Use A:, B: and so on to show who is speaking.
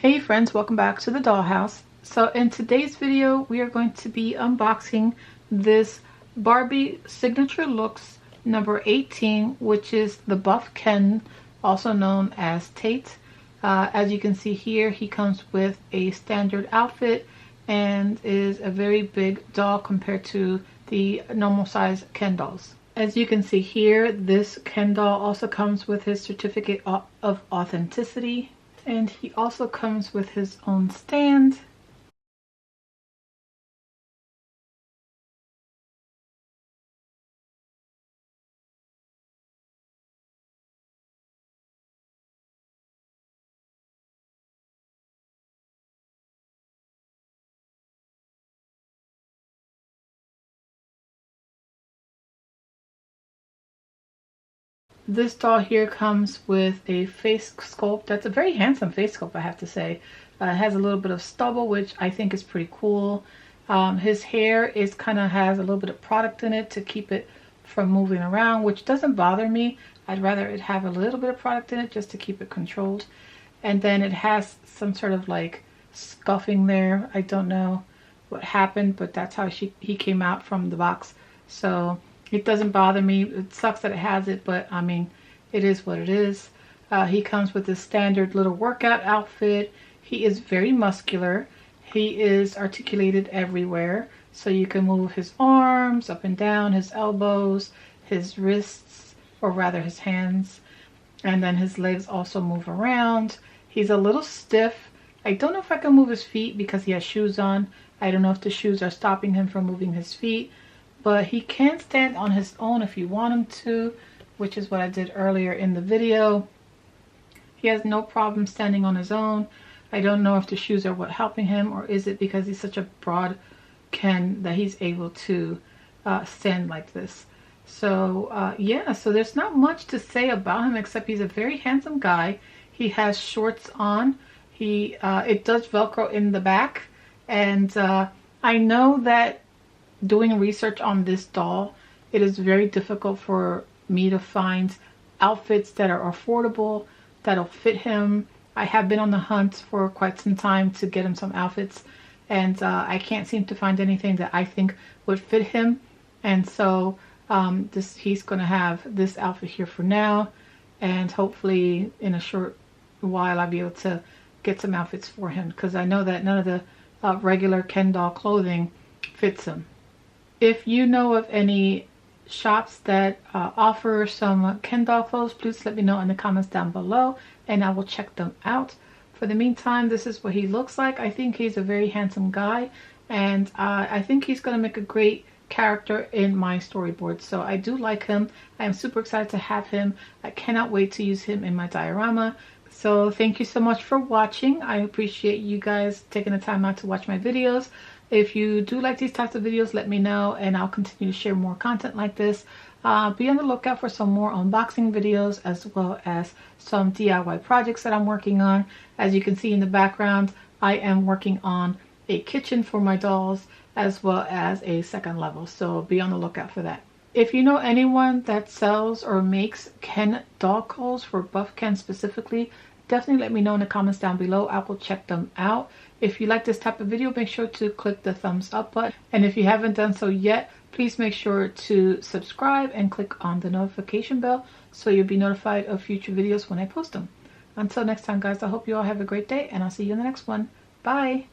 A: Hey friends, welcome back to the Dollhouse. So in today's video, we are going to be unboxing this Barbie Signature Looks number 18, which is the Buff Ken, also known as Tate. As you can see here, he comes with a standard outfit and is a very big doll compared to the normal size Ken dolls. As you can see here, this Ken doll also comes with his certificate of authenticity. And he also comes with his own stand. This doll here comes with a face sculpt. That's a very handsome face sculpt, I have to say. It has a little bit of stubble, which I think is pretty cool. His hair is kind of has a little bit of product in it to keep it from moving around, which doesn't bother me. I'd rather it have a little bit of product in it just to keep it controlled. And then it has some sort of like scuffing there. I don't know what happened, but that's how he came out from the box. So it doesn't bother me. It sucks that it has it, but I mean, it is what it is. He comes with this standard little workout outfit. He is very muscular. He is articulated everywhere. So you can move his arms up and down, his elbows, his wrists, or rather his hands. And then his legs also move around. He's a little stiff. I don't know if I can move his feet because he has shoes on. I don't know if the shoes are stopping him from moving his feet. But he can stand on his own if you want him to, which is what I did earlier in the video. He has no problem standing on his own. I don't know if the shoes are what helping him, or is it because he's such a broad Ken that he's able to stand like this. So yeah, so there's not much to say about him except he's a very handsome guy. He has shorts on. It does Velcro in the back, and I know that doing research on this doll, it is very difficult for me to find outfits that are affordable, that'll fit him. I have been on the hunt for quite some time to get him some outfits, and I can't seem to find anything that I think would fit him. And so he's going to have this outfit here for now, and hopefully in a short while I'll be able to get some outfits for him, because I know that none of the regular Ken doll clothing fits him. If you know of any shops that offer some Ken doll clothes, please let me know in the comments down below and I will check them out. For the meantime, this is what he looks like. I think he's a very handsome guy, and I think he's going to make a great character in my storyboard. So I do like him. I am super excited to have him. I cannot wait to use him in my diorama. So thank you so much for watching. I appreciate you guys taking the time out to watch my videos. If you do like these types of videos, let me know and I'll continue to share more content like this. Be on the lookout for some more unboxing videos as well as some DIY projects that I'm working on. As you can see in the background, I am working on a kitchen for my dolls as well as a second level. So be on the lookout for that. If you know anyone that sells or makes Ken doll clothes for Buff Ken specifically, definitely let me know in the comments down below. I will check them out. If you like this type of video, make sure to click the thumbs up button. And if you haven't done so yet, please make sure to subscribe and click on the notification bell so you'll be notified of future videos when I post them. Until next time, guys, I hope you all have a great day and I'll see you in the next one. Bye!